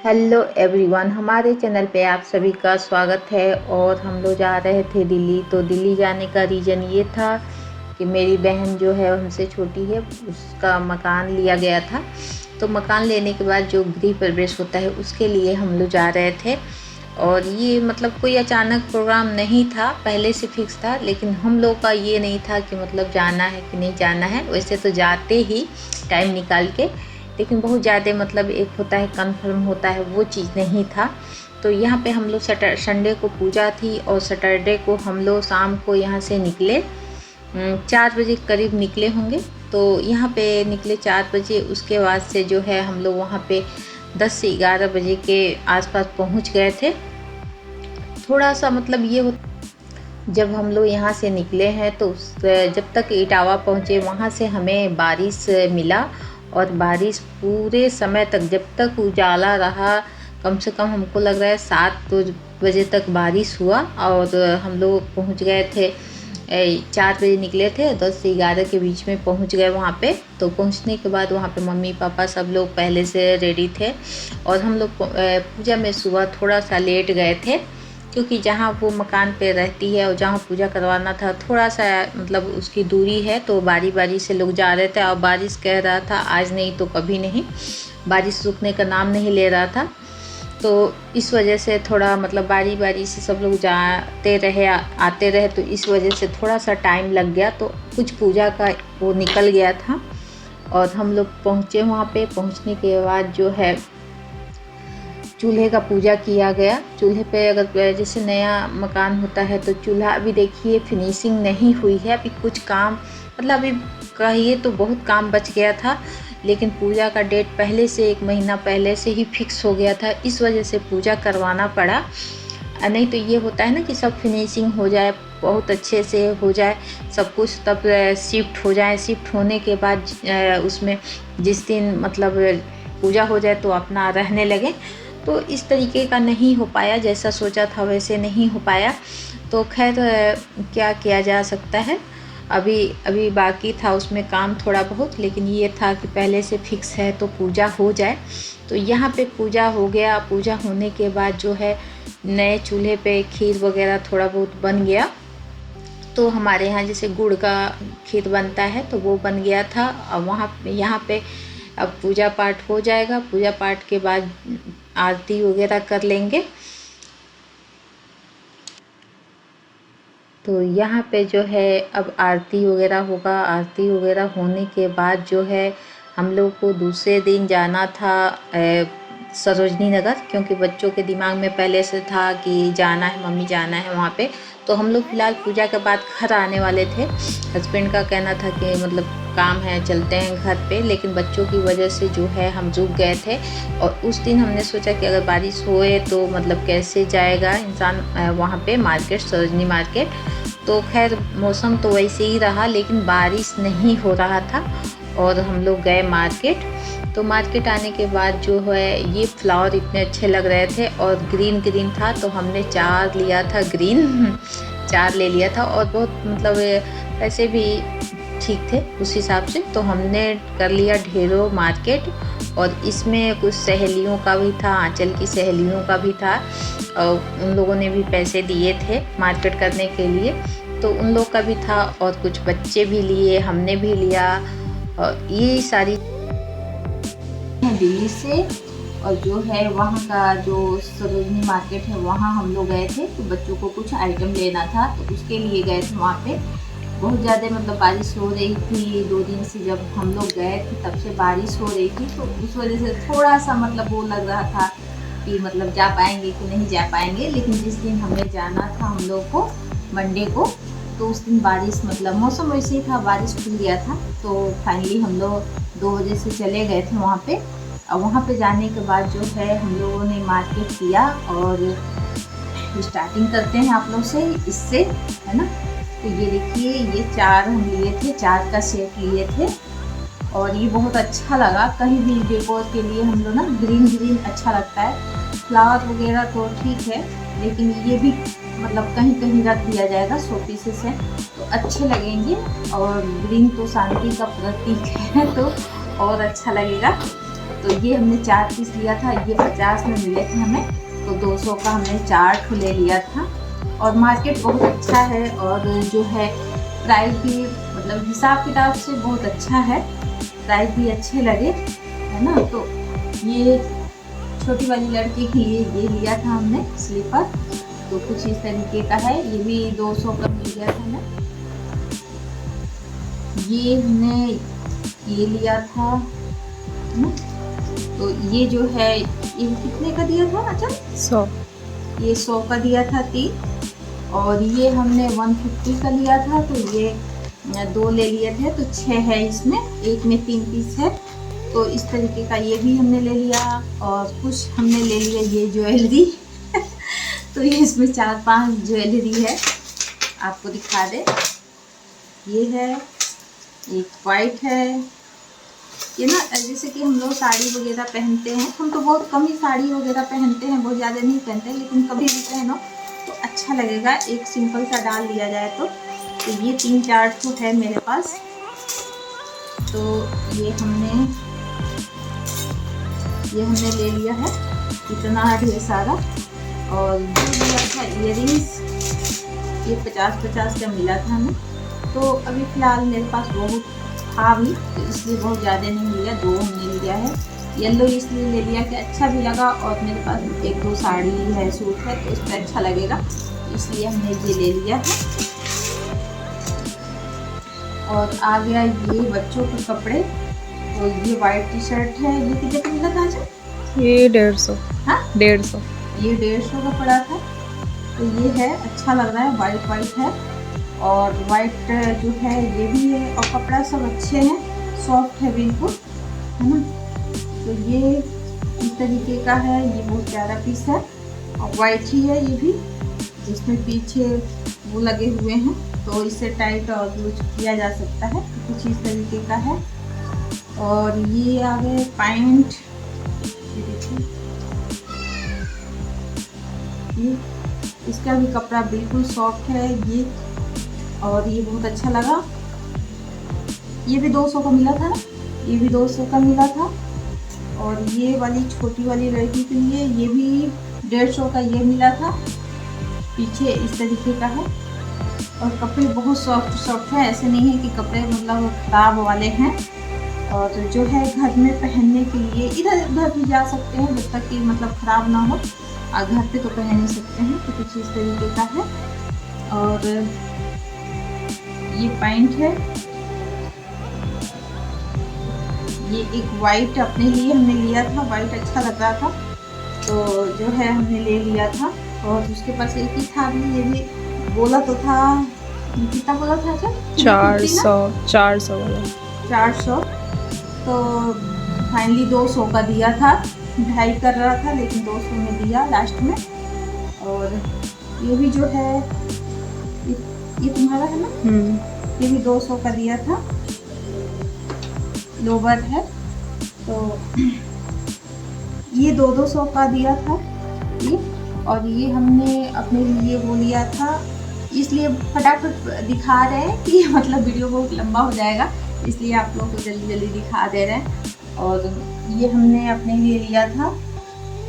Hello everyone, हमारे channel पे आप सभी का स्वागत है। और हम लोग जा रहे थे दिल्ली। तो दिल्ली जाने का रीज़न ये था कि मेरी बहन जो है हमसे छोटी है, उसका मकान लिया गया था। तो मकान लेने के बाद जो गृह प्रवेश होता है उसके लिए हम लोग जा रहे थे। और ये मतलब कोई अचानक प्रोग्राम नहीं था, पहले से फिक्स था। लेकिन हम लोग का ये नहीं था कि मतलब जाना है कि नहीं जाना है। वैसे तो जाते ही टाइम निकाल के, लेकिन बहुत ज़्यादा मतलब एक होता है कंफर्म होता है, वो चीज़ नहीं था। तो यहाँ पे हम लोग संडे को पूजा थी और सैटरडे को हम लोग शाम को यहाँ से निकले। 4 बजे करीब निकले होंगे। तो यहाँ पे निकले 4 बजे। उसके बाद से जो है हम लोग वहाँ पे 10 से 11 बजे के आसपास पहुँच गए थे। थोड़ा सा मतलब ये जब हम लोग यहाँ से निकले हैं तो जब तक इटावा पहुँचे वहाँ से हमें बारिश मिला। और बारिश पूरे समय तक, जब तक उजाला रहा, कम से कम हमको लग रहा है 7 बजे तक बारिश हुआ। और हम लोग पहुँच गए थे 4 बजे निकले थे, 10 से 11 के बीच में पहुँच गए वहाँ पे। तो पहुँचने के बाद वहाँ पे मम्मी पापा सब लोग पहले से रेडी थे। और हम लोग पूजा में सुबह थोड़ा सा लेट गए थे, क्योंकि जहाँ वो मकान पे रहती है और जहाँ पूजा करवाना था थोड़ा सा मतलब उसकी दूरी है। तो बारी बारी से लोग जा रहे थे और बारिश कह रहा था आज नहीं तो कभी नहीं, बारिश रुकने का नाम नहीं ले रहा था। तो इस वजह से थोड़ा मतलब बारी बारी से सब लोग जाते रहे आते रहे, तो इस वजह से थोड़ा सा टाइम लग गया। तो कुछ पूजा का वो निकल गया था। और हम लोग पहुँचे वहाँ पे। पहुँचने के बाद जो है चूल्हे का पूजा किया गया। चूल्हे पे अगर जैसे नया मकान होता है तो चूल्हा अभी देखिए फिनिशिंग नहीं हुई है, अभी कुछ काम मतलब अभी कहिए तो बहुत काम बच गया था। लेकिन पूजा का डेट पहले से 1 महीना पहले से ही फिक्स हो गया था, इस वजह से पूजा करवाना पड़ा। नहीं तो ये होता है ना कि सब फिनिशिंग हो जाए, बहुत अच्छे से हो जाए सब कुछ, तब शिफ्ट हो जाए। शिफ्ट होने के बाद उसमें जिस दिन मतलब पूजा हो जाए तो अपना रहने लगे। तो इस तरीके का नहीं हो पाया, जैसा सोचा था वैसे नहीं हो पाया। तो खैर क्या किया जा सकता है। अभी बाकी था उसमें काम थोड़ा बहुत, लेकिन ये था कि पहले से फिक्स है तो पूजा हो जाए। तो यहाँ पे पूजा हो गया। पूजा होने के बाद जो है नए चूल्हे पे खीर वगैरह थोड़ा बहुत बन गया। तो हमारे यहाँ जैसे गुड़ का खीर बनता है तो वो बन गया था। और यहाँ पे अब पूजा पाठ हो जाएगा। पूजा पाठ के बाद आरती वगैरह कर लेंगे। तो यहाँ पे जो है अब आरती वगैरह होगा। आरती वगैरह होने के बाद जो है हम लोग को दूसरे दिन जाना था सरोजनी नगर, क्योंकि बच्चों के दिमाग में पहले से था कि जाना है, मम्मी जाना है वहाँ पे। तो हम लोग फ़िलहाल पूजा के बाद घर आने वाले थे। हस्बैंड का कहना था कि मतलब काम है चलते हैं घर पे, लेकिन बच्चों की वजह से जो है हम रुक गए थे। और उस दिन हमने सोचा कि अगर बारिश होए तो मतलब कैसे जाएगा इंसान वहाँ पे मार्केट, सरोजनी मार्केट। तो खैर मौसम तो वैसे ही रहा, लेकिन बारिश नहीं हो रहा था। और हम लोग गए मार्केट। तो मार्केट आने के बाद जो है ये फ्लावर इतने अच्छे लग रहे थे और ग्रीन ग्रीन था, तो हमने 4 लिया था ग्रीन 4 ले लिया था। और बहुत मतलब पैसे भी ठीक थे उस हिसाब से। तो हमने कर लिया ढेरों मार्केट। और इसमें कुछ सहेलियों का भी था, आंचल की सहेलियों का भी था, और उन लोगों ने भी पैसे दिए थे मार्केट करने के लिए, तो उन लोग का भी था। और कुछ बच्चे भी लिए, हमने भी लिया। और ये सारी दिल्ली से। और जो है वहाँ का जो सरोजनी मार्केट है वहाँ हम लोग गए थे। तो बच्चों को कुछ आइटम लेना था तो उसके लिए गए थे वहाँ पे। बहुत ज़्यादा मतलब बारिश हो रही थी 2 दिन से, जब हम लोग गए थे तब से बारिश हो रही थी। तो उस वजह से थोड़ा सा मतलब वो लग रहा था कि मतलब जा पाएंगे कि नहीं जा पाएंगे। लेकिन जिस दिन हमें जाना था हम लोग को मंडे को, तो उस दिन बारिश मतलब मौसम वैसे ही था, बारिश खुल गया था। तो फाइनली हम लोग 2 बजे से चले गए थे वहाँ पे। और वहाँ पे जाने के बाद जो है हम लोगों ने मार्केट किया। और स्टार्टिंग करते हैं आप लोग से इससे, है ना। तो ये देखिए ये 4 हम लिए थे, 4 का सेट लिए थे। और ये बहुत अच्छा लगा। कहीं भी डेकोर के लिए हम लोग ना ग्रीन ग्रीन अच्छा लगता है। फ्लावर वगैरह तो ठीक है, लेकिन ये भी मतलब कहीं कहीं रख दिया जाएगा शो पीसेस है तो अच्छे लगेंगे। और ग्रीन तो शांति का प्रतीक है तो और अच्छा लगेगा। तो ये हमने 4 पीस लिया था, ये 50 में मिले थे हमें, तो 200 का हमने 4 ठो ले लिया था। और मार्केट बहुत अच्छा है और जो है प्राइस भी मतलब हिसाब किताब से बहुत अच्छा है, प्राइस भी अच्छे लगे, है ना। तो ये छोटी वाली लड़की के लिए ये लिया था हमने स्लीपर, तो कुछ इस तरीके का है, ये भी 200 का मिल गया था हमें। ये हमने ये लिया था, तो ये जो है ये कितने का दिया था? अच्छा 100, ये 100 का दिया था 3, और ये हमने 150 का लिया था, तो ये 2 ले लिए थे, तो 6 है इसमें, एक में 3 पीस है, तो इस तरीके का ये भी हमने ले लिया। और कुछ हमने ले लिया ये ज्वेलरी तो ये इसमें 4-5 ज्वेलरी है, आपको दिखा दे। ये है, एक वाइट है, ये ना जैसे कि हम लोग साड़ी वगैरह पहनते हैं, हम तो बहुत कम ही साड़ी वगैरह पहनते हैं, बहुत ज़्यादा नहीं पहनते, लेकिन कभी भी पहनो तो अच्छा लगेगा, एक सिंपल सा डाल लिया जाए तो ये 3-4 तो है मेरे पास। तो ये हमने ले लिया है, इतना ढेर सारा। और ये लिया था इयरिंग्स, ये 50-50 का मिला था हमें, तो अभी फ़िलहाल मेरे पास बहुत था भी, तो इसलिए बहुत ज़्यादा नहीं लिया, 2 हमने लिया है। येलो इसलिए ले लिया कि अच्छा भी लगा, और मेरे पास 1-2 साड़ी है, सूट है, तो इस पर अच्छा लगेगा, इसलिए हमने ये ले लिया है। और आ गया ये बच्चों के कपड़े, तो ये वाइट टी शर्ट है, ये कितने का मिला था? ये 150। हाँ 150, ये 150 का पड़ा था, तो ये है, अच्छा लग रहा है, वाइट है, और वाइट जो है ये भी है, और कपड़ा सब अच्छे हैं, सॉफ्ट है बिल्कुल, है ना। तो ये इस तरीके का है, ये बहुत प्यारा पीस है, और वाइट ही है ये भी, जिसमें पीछे वो लगे हुए हैं, तो इससे टाइट और यूज किया जा सकता है, कुछ इस तरीके का है। और ये आ गए पैंट, ये देखिए, ये इसका भी कपड़ा बिल्कुल सॉफ्ट है ये, और ये बहुत अच्छा लगा। ये भी 200 का मिला था ना, ये भी 200 का मिला था। और ये वाली छोटी वाली लड़की के लिए ये भी 150 का ये मिला था, पीछे इस तरीके का है, और कपड़े बहुत सॉफ्ट है, ऐसे नहीं है कि कपड़े मतलब खराब वाले हैं। और जो है घर में पहनने के लिए इधर उधर भी जा सकते हैं, जब तक कि मतलब ख़राब ना हो, और घर पे तो पहन ही सकते हैं, तो कुछ इस तरीके का है। और ये पैंट है, ये एक वाइट अपने लिए हमने लिया था, वाइट अच्छा लग रहा था, तो जो है हमने ले लिया था। और उसके पास एक ही था, ये भी बोला तो था, कितना बोला था? 400 वाला 400, तो फाइनली 200 का दिया था, 2.5 कर रहा था, लेकिन 200 में दिया लास्ट में। और ये भी जो है ये तुम्हारा है ना, ये भी 200 का दिया था, लोवर है, तो ये 200 का दिया था ये। और ये हमने अपने लिए वो लिया था, इसलिए फटाफट दिखा रहे हैं कि मतलब वीडियो बहुत लंबा हो जाएगा, इसलिए आप लोग को जल्दी जल्दी दिखा दे रहे हैं। और ये हमने अपने लिए लिया था,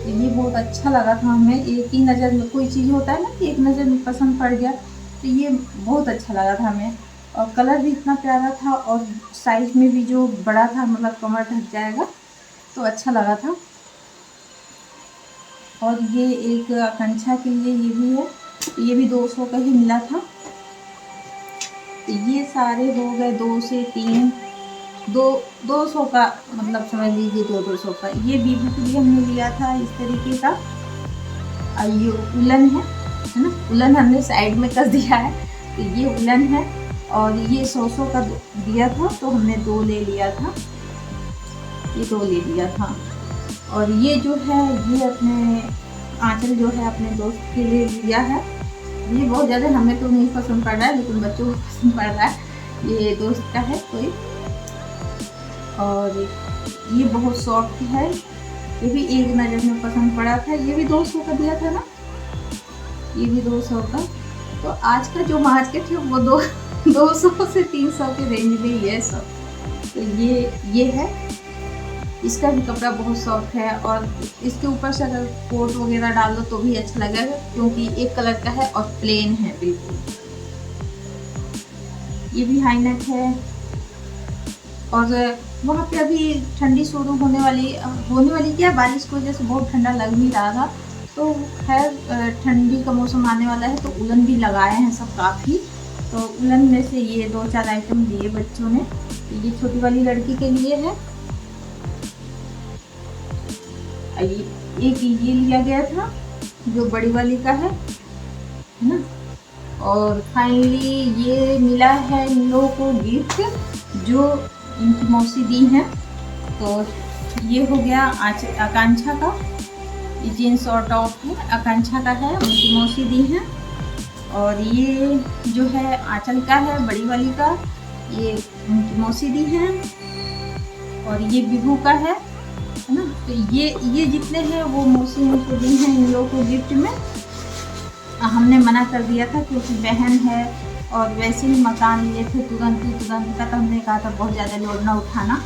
ये बहुत अच्छा लगा था हमें, एक ही नज़र में कोई चीज़ होता है ना कि एक नज़र में पसंद पड़ गया, तो ये बहुत अच्छा लगा था हमें, और कलर भी इतना प्यारा था, और साइज़ में भी जो बड़ा था, मतलब कमर ढक जाएगा, तो अच्छा लगा था। और ये एक आकांक्षा के लिए ये भी है, ये भी 200 का ही मिला था। तो ये सारे हो गए 2 से 3, 200 का, मतलब समझ लीजिए 200 का। ये बीबी के लिए हमने लिया था इस तरीके का, और ये उलन है ना, उलन हमने साइड में कर दिया है, तो ये उलन है। और ये 100 का दिया था, तो हमने 2 ले लिया था, ये 2 ले लिया था। और ये जो है ये अपने आंचल जो है अपने दोस्त के लिए लिया है, ये बहुत ज़्यादा हमें तो नहीं पसंद पड़ रहा है, लेकिन बच्चों को पसंद पड़ रहा है, ये दोस्त का है कोई। और ये बहुत सॉफ्ट है, ये भी एक नज़र में पसंद पड़ा था, ये भी 200 का दिया था ना, ये भी 200 का। तो आज का जो मार्केट है वो 200 से 300 के रेंज में ही है सब। तो ये है, इसका भी कपड़ा बहुत सॉफ्ट है और इसके ऊपर से अगर कोट वगैरह डाल दो तो भी अच्छा लगेगा, क्योंकि एक कलर का है और प्लेन है बिल्कुल। ये भी हाई नेक है और वहाँ पे अभी ठंडी शुरू होने वाली क्या, बारिश की वजह से बहुत ठंडा लग नहीं रहा था। तो खैर ठंडी का मौसम आने वाला है तो उलन भी लगाए हैं सब काफ़ी। तो उलन में से ये 2-4 आइटम दिए बच्चों ने। ये छोटी वाली लड़की के लिए है, एक ये लिया गया था जो बड़ी वाली का है ना। और फाइनली ये मिला है इन लोगों को गिफ्ट जो इनकी मौसी दी हैं। तो ये हो गया आकांक्षा का, ये जीन्स और टॉप है, आकांक्षा का है, उनकी मौसी दी हैं। और ये जो है आंचल का है, बड़ी वाली का, ये उनकी मौसी दी हैं। और ये बिहू का है ना। तो ये जितने हैं वो मौसी उनको दी हैं इन लोगों को गिफ्ट में। हमने मना कर दिया था क्योंकि बहन है और वैसे ही मकान लिए थे तुरंत का, तो हमने कहा था बहुत ज़्यादा लोड ना उठाना।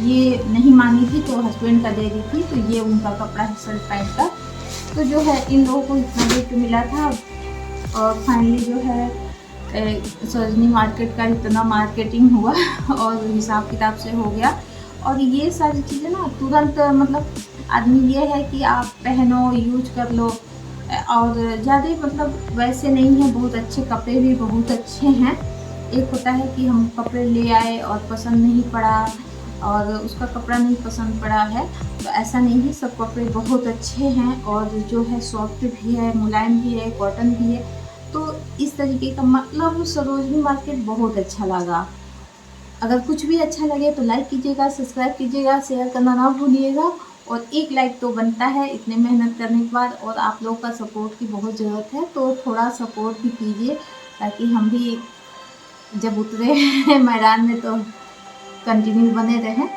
ये नहीं मांगी थी तो हस्बैंड का दे दी थी। तो ये उनका कपड़ा है शर्ट पैंट का। तो जो है इन लोगों को इतना गिफ्ट मिला था। और फाइनली जो है सरोजनी मार्केट का इतना मार्केटिंग हुआ और हिसाब किताब से हो गया। और ये सारी चीज़ें ना तुरंत मतलब आदमी ये है कि आप पहनो, यूज कर लो, और ज़्यादा मतलब वैसे नहीं है। बहुत अच्छे कपड़े भी बहुत अच्छे हैं। एक होता है कि हम कपड़े ले आए और पसंद नहीं पड़ा और उसका कपड़ा नहीं पसंद पड़ा है, तो ऐसा नहीं है। सब कपड़े बहुत अच्छे हैं और जो है सॉफ्ट भी है, मुलायम भी है, कॉटन भी है। तो इस तरीके का मतलब सरोजनी मार्केट बहुत अच्छा लगा। अगर कुछ भी अच्छा लगे तो लाइक कीजिएगा, सब्सक्राइब कीजिएगा, शेयर करना ना भूलिएगा। और एक लाइक तो बनता है इतने मेहनत करने के बाद, और आप लोगों का सपोर्ट की बहुत ज़रूरत है। तो थोड़ा सपोर्ट भी कीजिए ताकि हम भी जब उतरे मैदान में तो कंटिन्यू बने रहें।